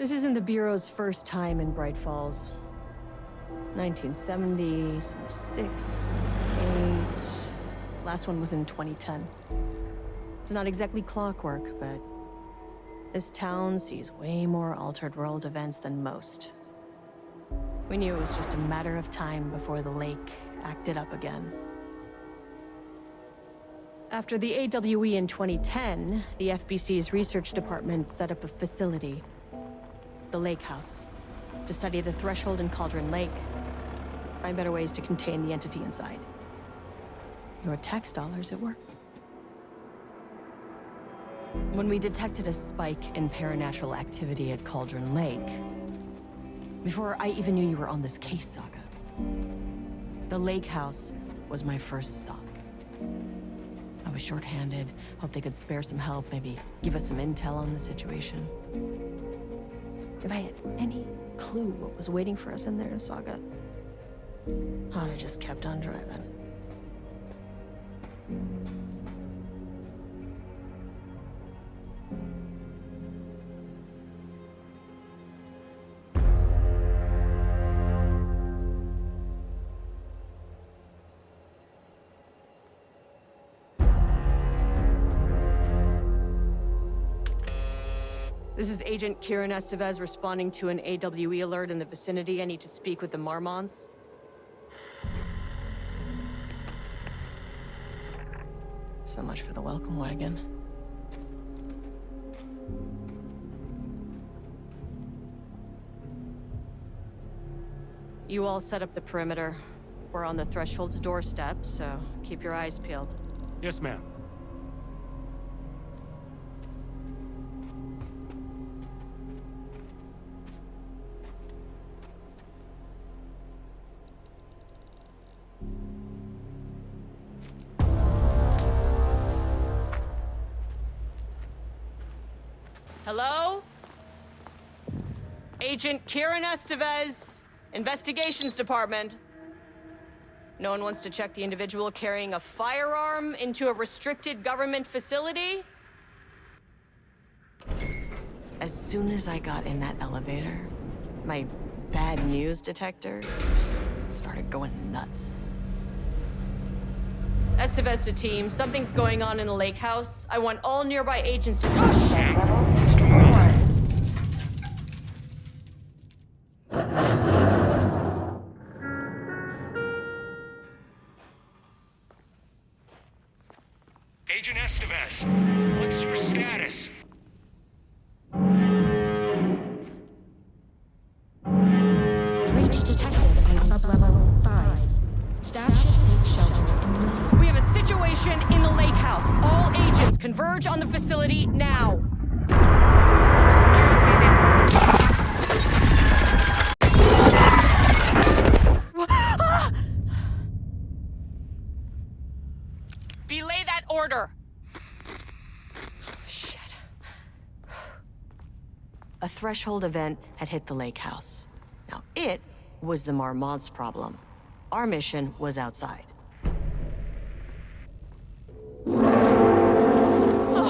This isn't the Bureau's first time in Bright Falls. 1970, 76, 8... Last one was in 2010. It's not exactly clockwork, but this town sees way more altered world events than most. We knew it was just a matter of time before the lake acted up again. After the AWE in 2010, the FBC's research department set up a facility, the Lake House, to study the Threshold and Cauldron Lake, find better ways to contain the entity inside. Your tax dollars at work. When we detected a spike in paranatural activity at Cauldron Lake, before I even knew you were on this case, Saga, the Lake House was my first stop. I was short-handed, hoped they could spare some help, maybe give us some intel on the situation. If I had any clue what was waiting for us in there, Saga, I'd have just kept on driving. This is Agent Kieran Estevez responding to an AWE alert in the vicinity. I need to speak with the Marmonts. So much for the welcome wagon. You all set up the perimeter. We're on the Threshold's doorstep, so keep your eyes peeled. Yes, ma'am. Hello? Agent Kieran Estevez, Investigations Department. No one wants to check the individual carrying a firearm into a restricted government facility? As soon as I got in that elevator, my bad news detector started going nuts. Estevez to team, something's going on in the lake house. I want all nearby agents to... Oh, shit! Agent Estevez, what's your status? Breach detected on sublevel 5. Staff should seek shelter immediately. We have a situation in the lake house. All agents converge on the facility now. Belay that order. Shit. A threshold event had hit the lake house. Now, it was the Marmont's problem. Our mission was outside. Oh,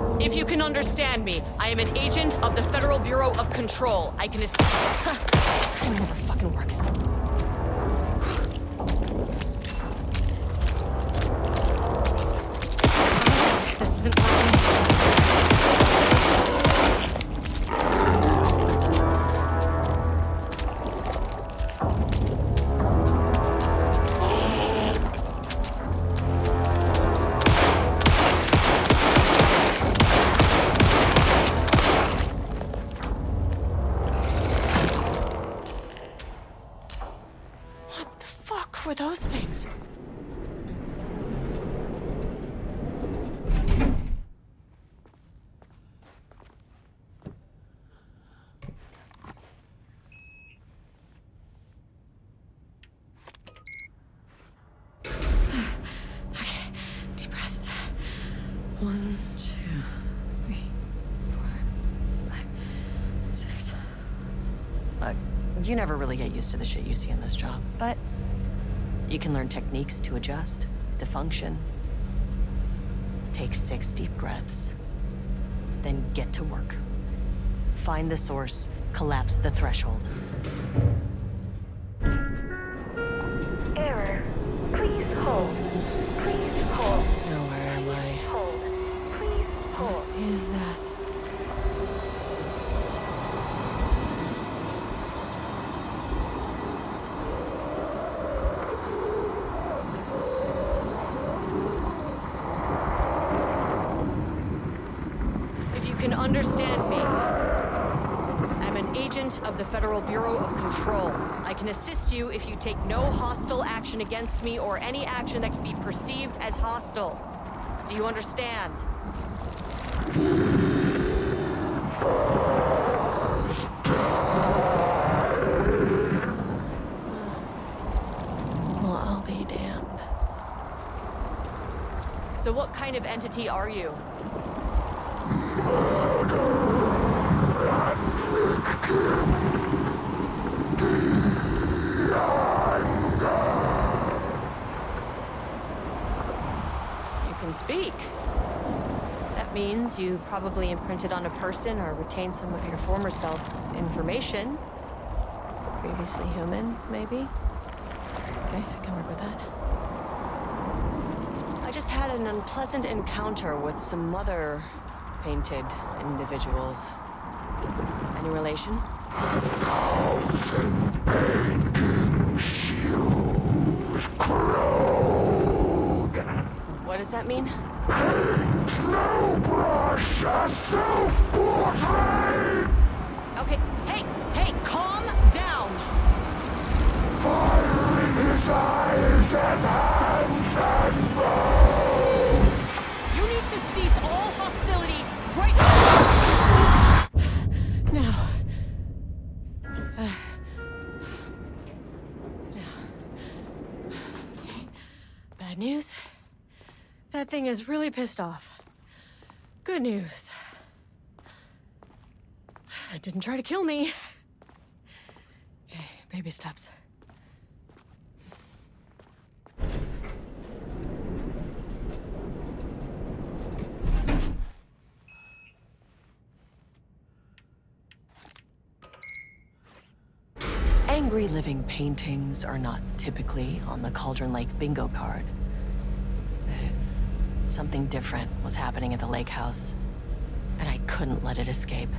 fuck. If you can understand me, I am an agent of the Federal Bureau of Control. I can assist. It never fucking works. This isn't working. What the fuck were those things? Okay, deep breaths. 1, 2, 3, 4, 5, 6. Look, you never really get used to the shit you see in this job, but you can learn techniques to adjust, to function. Take 6 deep breaths. Then get to work. Find the source, collapse the threshold. Error. Please hold. Please hold. Now where am I? Hold. Please hold. What is that? If you can understand me, I'm an agent of the Federal Bureau of Control. I can assist you if you take no hostile action against me or any action that can be perceived as hostile. Do you understand? Well, I'll be damned. So what kind of entity are you? You can speak. That means you probably imprinted on a person or retained some of your former self's information. Previously human, maybe? Okay, I can work with that. I just had an unpleasant encounter with some other painted individuals. Any relation? What does that mean? Okay, hey, calm down! You need to cease all hostility right now! Bad news? That thing is really pissed off. Good news. It didn't try to kill me. Okay, baby steps. Angry living paintings are not typically on the Cauldron Lake bingo card. Something different was happening at the lake house, and I couldn't let it escape.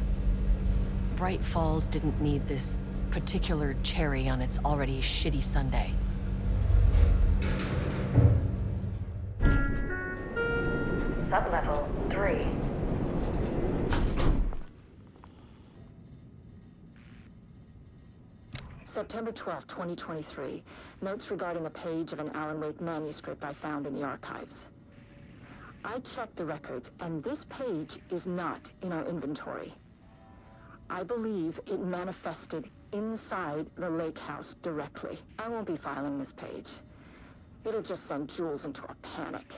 Bright Falls didn't need this particular cherry on its already shitty sundae. Sublevel 3. September 12, 2023. Notes regarding a page of an Alan Wake manuscript I found in the archives. I checked the records, and this page is not in our inventory. I believe it manifested inside the lake house directly. I won't be filing this page. It'll just send Jules into a panic.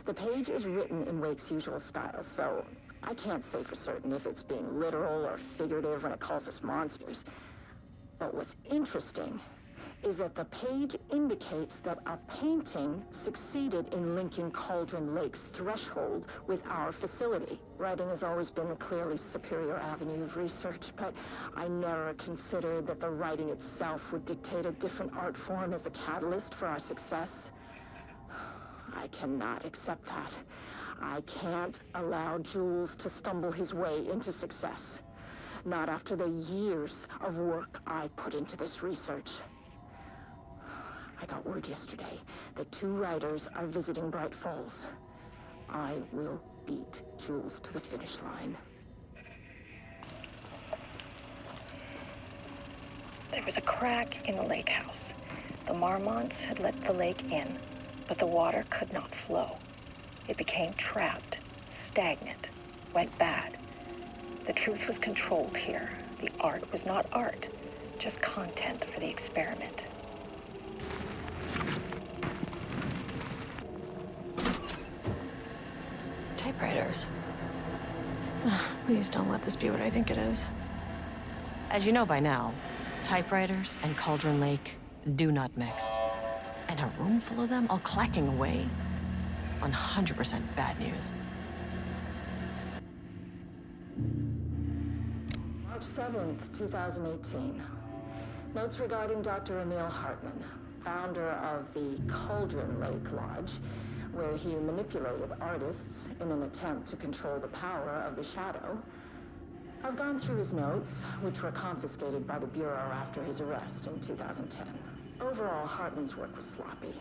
The page is written in Wake's usual style, so I can't say for certain if it's being literal or figurative when it calls us monsters. But what's interesting is that the page indicates that a painting succeeded in linking Cauldron Lake's threshold with our facility. Writing has always been the clearly superior avenue of research, but I never considered that the writing itself would dictate a different art form as the catalyst for our success. I cannot accept that. I can't allow Jules to stumble his way into success. Not after the years of work I put into this research. I got word yesterday that 2 writers are visiting Bright Falls. I will beat Jules to the finish line. There was a crack in the lake house. The marmots had let the lake in, but the water could not flow. It became trapped, stagnant, went bad. The truth was controlled here. The art was not art, just content for the experiment. Typewriters. Please don't let this be what I think it is. As you know by now, typewriters and Cauldron Lake do not mix. And a room full of them all clacking away? 100% bad news. 7th, 2018. Notes regarding Dr. Emil Hartman, founder of the Cauldron Lake Lodge, where he manipulated artists in an attempt to control the power of the shadow. I've gone through his notes, which were confiscated by the Bureau after his arrest in 2010. Overall, Hartman's work was sloppy.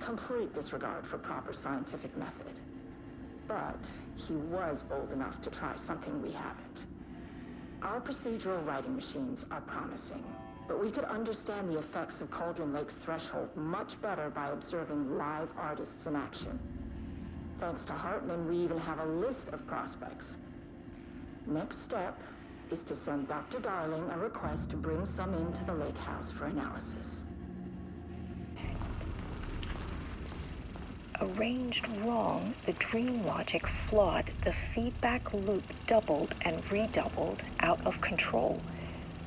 Complete disregard for proper scientific method. But he was bold enough to try something we haven't. Our procedural writing machines are promising, but we could understand the effects of Cauldron Lake's threshold much better by observing live artists in action. Thanks to Hartman, we even have a list of prospects. Next step is to send Dr. Darling a request to bring some into the lake house for analysis. Arranged wrong, the dream logic flawed, the feedback loop doubled and redoubled, out of control.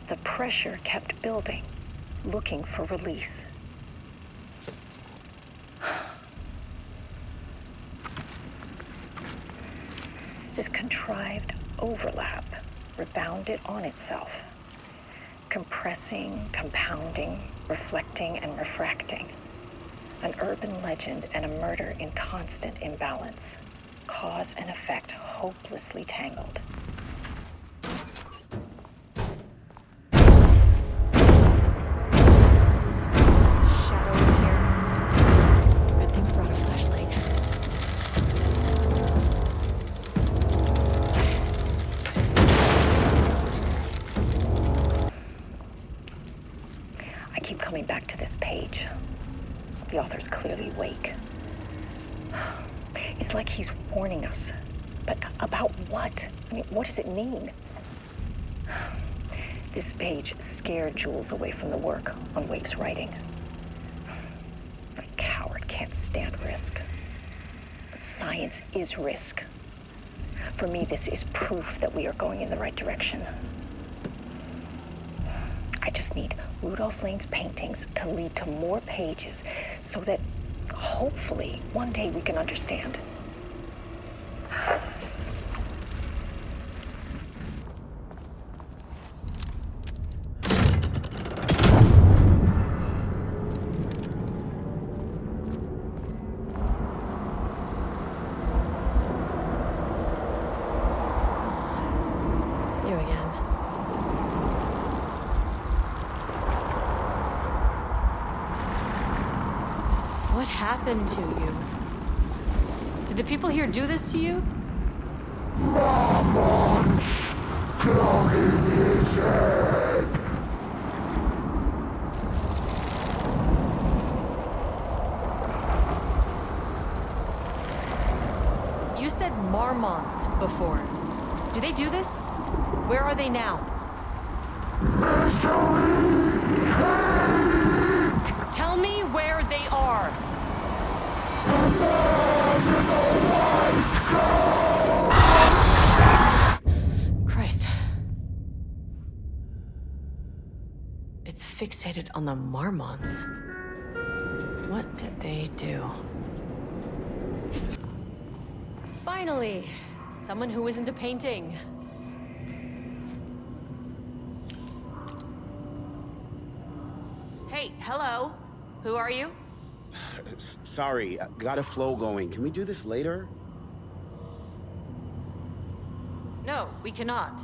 The pressure kept building, looking for release. This contrived overlap rebounded on itself, compressing, compounding, reflecting, and refracting. An urban legend and a murder in constant imbalance, cause and effect hopelessly tangled. Back to this page. The author's clearly awake. It's like he's warning us. But about what? I mean, what does it mean? This page scared Jules away from the work on Wake's writing. A coward can't stand risk. But science is risk. For me, this is proof that we are going in the right direction. I just need Rudolph Lane's paintings to lead to more pages so that hopefully one day we can understand. You again. What happened to you? Did the people here do this to you? Marmon's clogging his head. You said marmots before. Do they do this? Where are they now? Misery, hate. Tell me where they are. A man in a white coat. Christ. It's fixated on the marmots. What did they do? Finally, someone who isn't a painting. Hey, hello. Who are you? Sorry, got a flow going. Can we do this later? No, we cannot.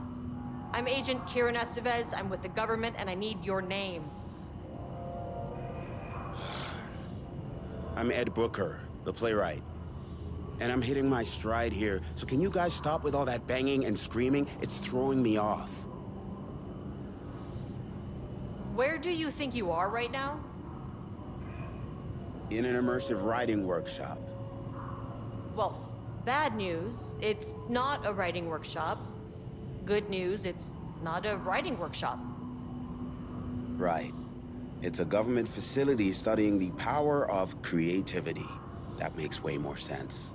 I'm Agent Kieran Estevez. I'm with the government, and I need your name. I'm Ed Brooker, the playwright. And I'm hitting my stride here, so can you guys stop with all that banging and screaming? It's throwing me off. Where do you think you are right now? In an immersive writing workshop. Well, bad news, it's not a writing workshop. Good news, it's not a writing workshop. Right. It's a government facility studying the power of creativity. That makes way more sense.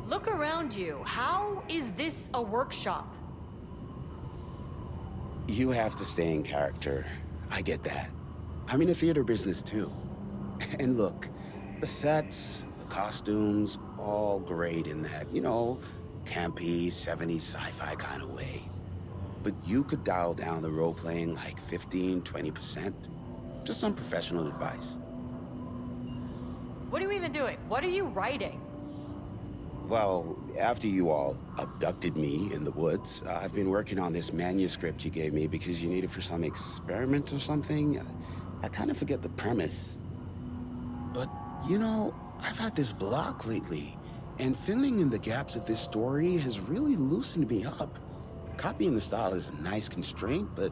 Look around you. How is this a workshop? You have to stay in character. I get that. I'm in the theater business too. And look, the sets, the costumes, all great in that, you know, campy, 70s sci-fi kind of way. But you could dial down the role-playing like 15, 20%. Just some professional advice. What are you even doing? What are you writing? Well, after you all abducted me in the woods, I've been working on this manuscript you gave me because you need it for some experiment or something. I kind of forget the premise. But, you know, I've had this block lately, and filling in the gaps of this story has really loosened me up. Copying the style is a nice constraint, but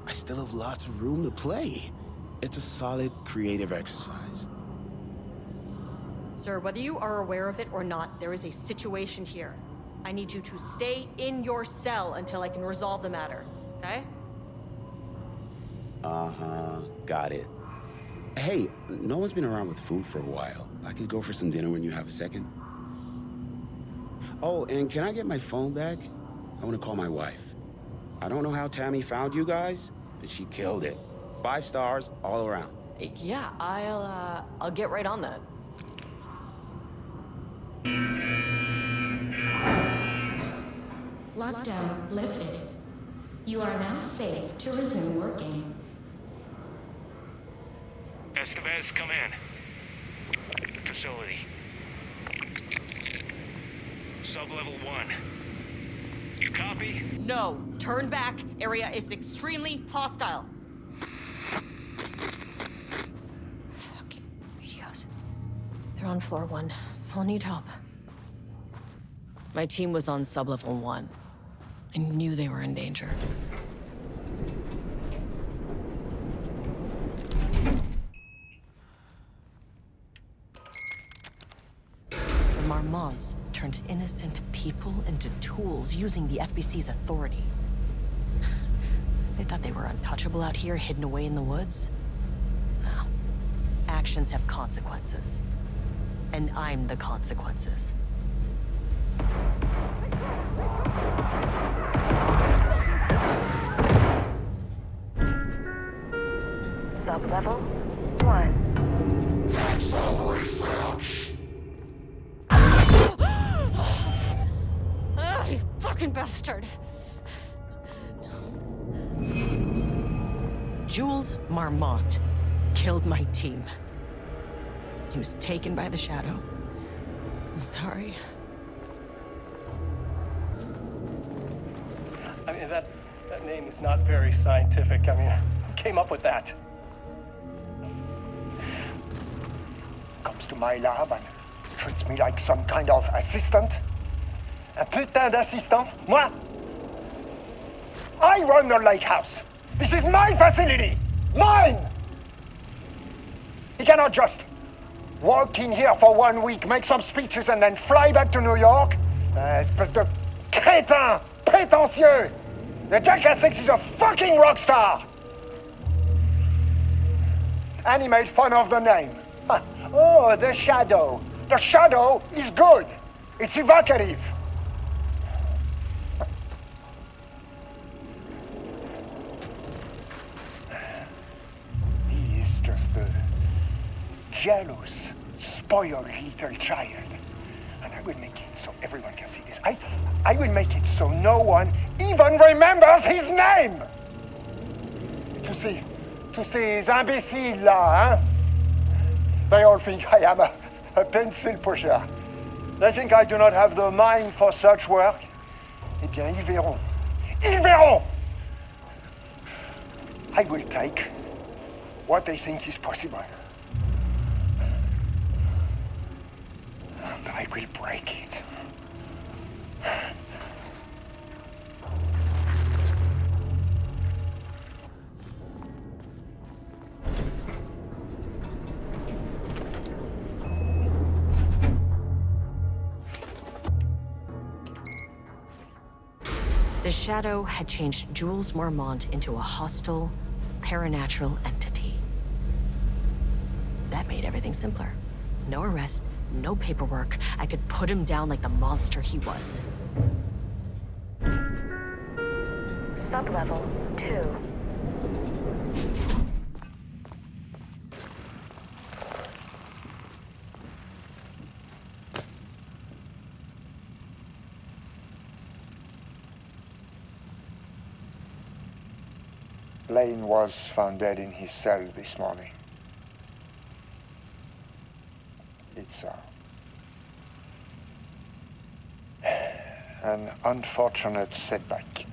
I still have lots of room to play. It's a solid creative exercise. Sir, whether you are aware of it or not, there is a situation here. I need you to stay in your cell until I can resolve the matter, okay? Uh-huh, got it. Hey, no one's been around with food for a while. I could go for some dinner when you have a second. Oh, and can I get my phone back? I want to call my wife. I don't know how Tammy found you guys, but she killed it. 5 stars all around. Yeah, I'll get right on that. Lockdown lifted. You are now safe to resume working. Estevez, come in. Facility. Sub-level 1. You copy? No, turn back. Area is extremely hostile. Fucking radios. They're on floor 1. I'll need help. My team was on sub-level 1. I knew they were in danger. The Marmonts turned innocent people into tools using the FBC's authority. They thought they were untouchable out here, hidden away in the woods. No. Actions have consequences. And I'm the consequences. Sub-level 1. That's our research. Ah, you fucking bastard! Jules Marmont killed my team. He was taken by the shadow. I'm sorry. I mean, that name is not very scientific. I mean, who came up with that? Comes to my lab and treats me like some kind of assistant. Un putain d'assistant? Moi? I run the lake house. This is my facility. Mine! He cannot just walk in here for 1 week, make some speeches, and then fly back to New York. Espèce de crétin, prétentieux. The jackass thinks he's a fucking rock star. And he made fun of the name. Huh. Oh, the shadow. The shadow is good. It's evocative. He is just a jealous, spoiled little child. And I will make it so everyone can see this. I will make it so no one even remembers his name. Tous ces imbéciles là, hein? They all think I am a pencil pusher. They think I do not have the mind for such work. Eh bien, ils verront. Ils verront! I will take what they think is possible. And I will break it. The shadow had changed Jules Marmont into a hostile, paranatural entity. That made everything simpler. No arrest, no paperwork. I could put him down like the monster he was. Sub-level 2. Lane was found dead in his cell this morning. It's an unfortunate setback.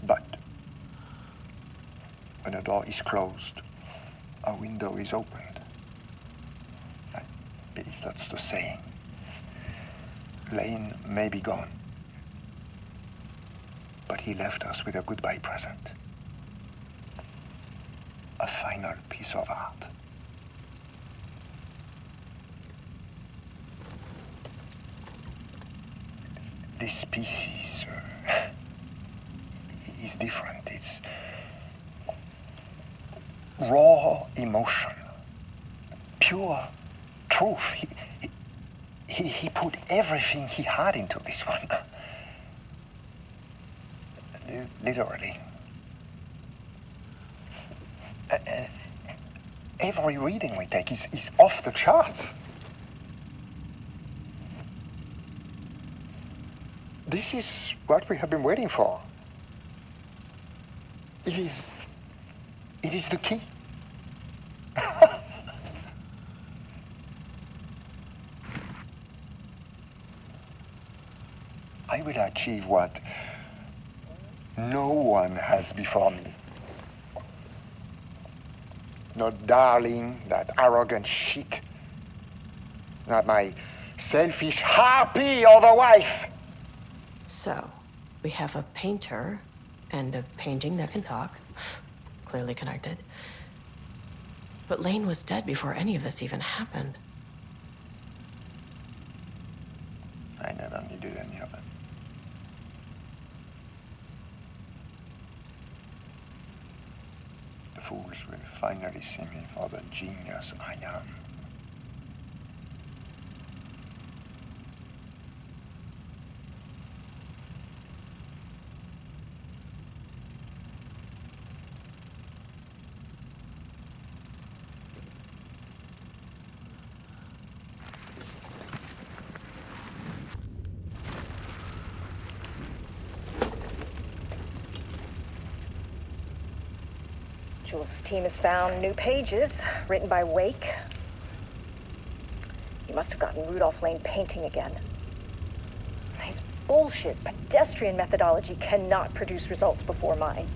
But when a door is closed, a window is opened. I believe that's the saying. Lane may be gone, but he left us with a goodbye present. A final piece of art. This piece is different. It's raw emotion, pure truth. He put everything he had into this one. Literally. Every reading we take is off the charts. This is what we have been waiting for. It is the key. I will achieve what no one has before me. Not darling, that arrogant shit. Not my selfish harpy or the wife. So, we have a painter and a painting that can talk. Clearly connected. But Lane was dead before any of this even happened. I never needed any of it. The fools will finally see me for the genius I am. Jules' team has found new pages written by Wake. He must have gotten Rudolph Lane painting again. His bullshit pedestrian methodology cannot produce results before mine.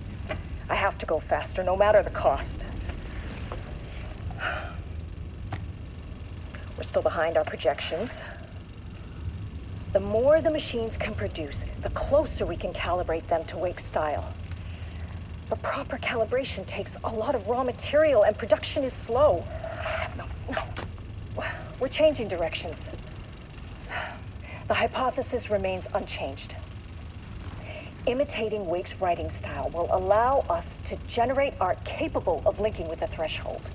I have to go faster, no matter the cost. We're still behind our projections. The more the machines can produce, the closer we can calibrate them to Wake's style. But proper calibration takes a lot of raw material, and production is slow. No. We're changing directions. The hypothesis remains unchanged. Imitating Wake's writing style will allow us to generate art capable of linking with the threshold.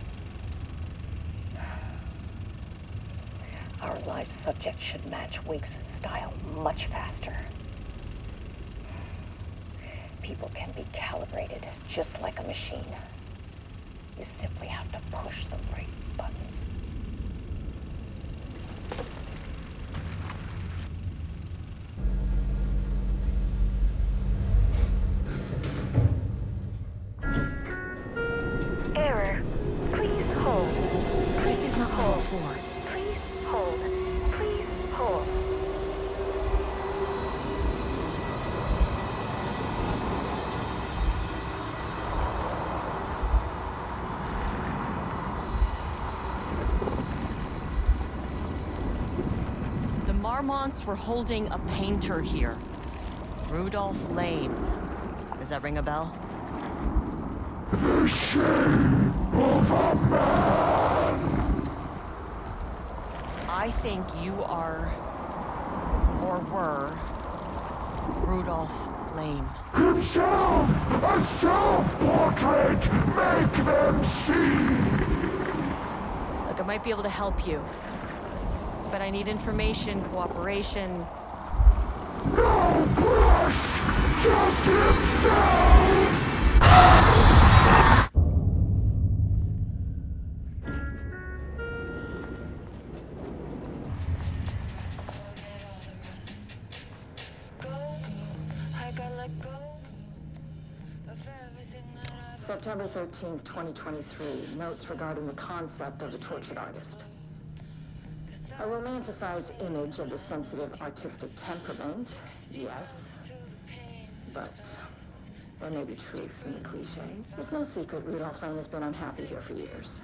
Our live subject should match Wake's style much faster. People can be calibrated just like a machine. You simply have to push the right buttons. Error. Please hold. This is not level 4. Please hold. Please hold. Marmonts were holding a painter here. Rudolph Lane. Does that ring a bell? The shame of a man. I think you are, or were, Rudolph Lane. Himself, a self-portrait, make them see. Look, I might be able to help you. But I need information, cooperation. No brush, just himself! September 13th, 2023. Notes regarding the concept of the tortured artist. A romanticized image of the sensitive artistic temperament, yes. But there may be truth in the cliche. It's no secret Rudolph Lane has been unhappy here for years.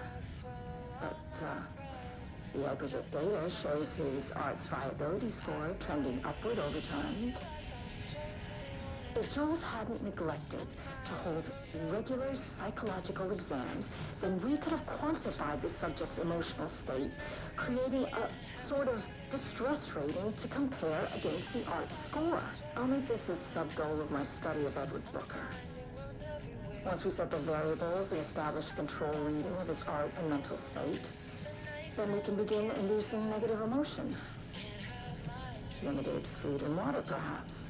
But the aggregate data shows his art's viability score trending upward over time. If Jules hadn't neglected to hold regular psychological exams, then we could have quantified the subject's emotional state, creating a sort of distress rating to compare against the art's score. I'll make this a sub-goal of my study of Edward Booker. Once we set the variables and establish a control reading of his art and mental state, then we can begin inducing negative emotion. Limited food and water, perhaps.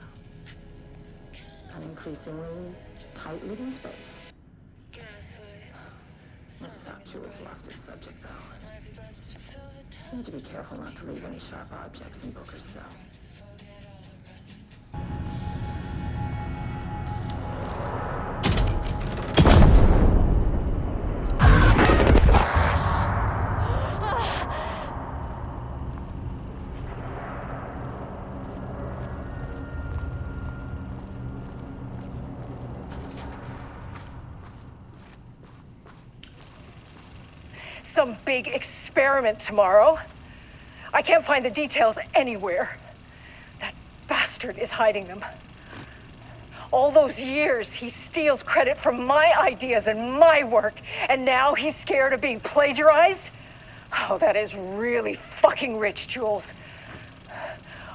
An increasingly tight living space. This is how Jules lost his subject, though. You need to be careful not to leave any sharp objects in Booker's cell. Some big experiment tomorrow. I can't find the details anywhere. That bastard is hiding them. All those years, he steals credit for my ideas and my work, and now he's scared of being plagiarized? Oh, that is really fucking rich, Jules.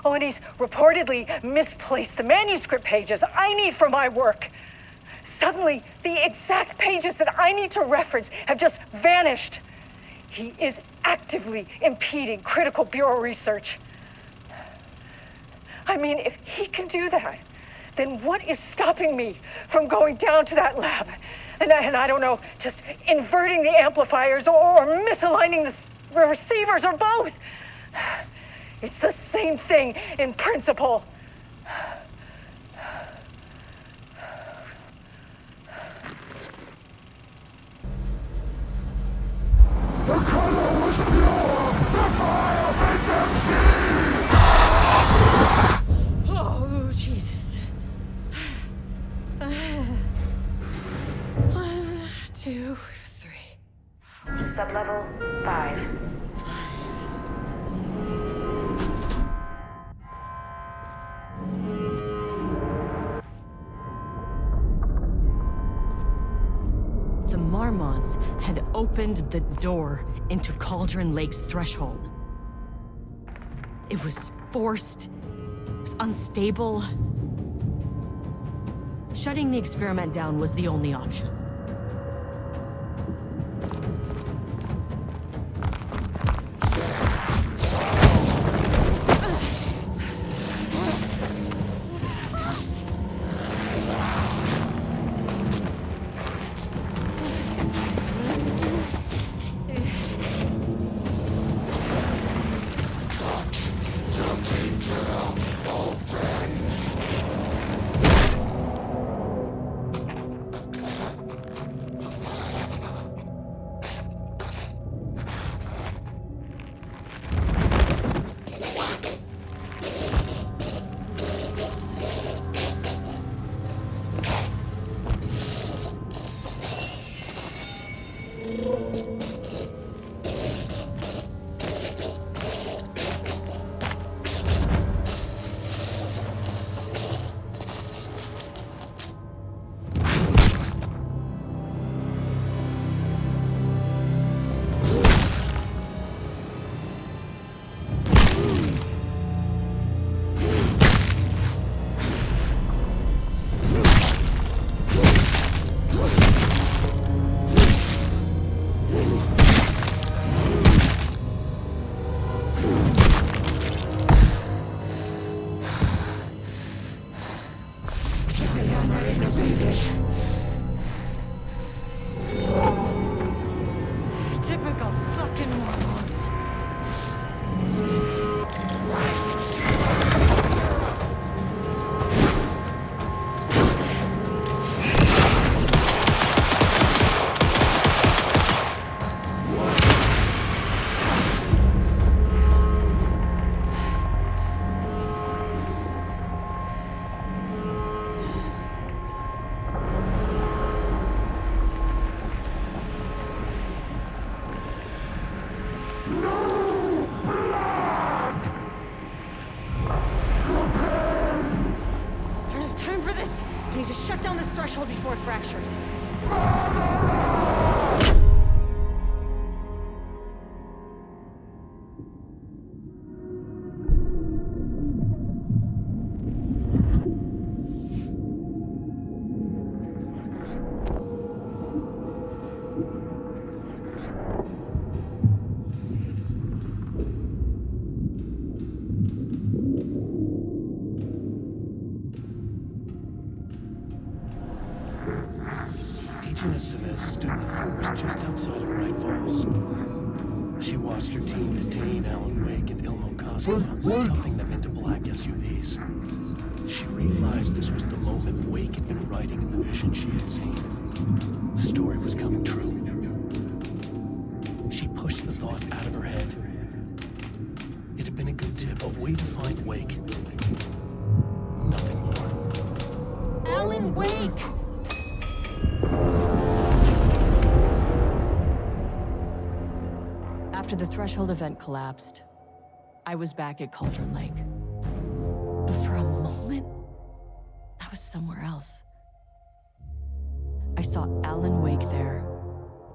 Oh, and he's reportedly misplaced the manuscript pages I need for my work. Suddenly, the exact pages that I need to reference have just vanished. He is actively impeding critical bureau research. I mean, if he can do that, then what is stopping me from going down to that lab? And I don't know, just inverting the amplifiers or misaligning the receivers or both. It's the same thing in principle. The color was pure, the fire made them see! Oh, Jesus. 1, 2, 3. Sublevel 5. 6. The Marmonts had opened the door into Cauldron Lake's threshold. It was forced, it was unstable. Shutting the experiment down was the only option. threshold before it fractures. Stood in the forest just outside of Bright Falls. She watched her team detain Alan Wake and Ilmo Koska, stuffing them into black SUVs. She realized this was the moment Wake had been writing in the vision she had seen. The story was coming true. She pushed the thought out of her head. It had been a good tip, a way to find Wake. Nothing more. Alan Wake! After the threshold event collapsed, I was back at Cauldron Lake. But for a moment, I was somewhere else. I saw Alan Wake there.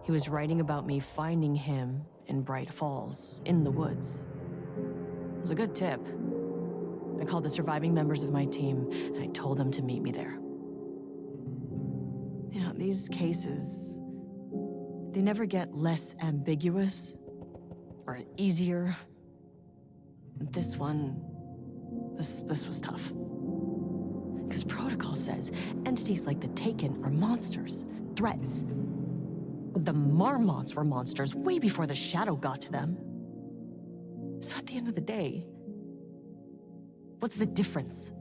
He was writing about me finding him in Bright Falls, in the woods. It was a good tip. I called the surviving members of my team, and I told them to meet me there. You know, these cases, they never get less ambiguous or easier. This one, this was tough. Because protocol says entities like the Taken are monsters, threats. The Marmonts were monsters way before the Shadow got to them. So at the end of the day, what's the difference?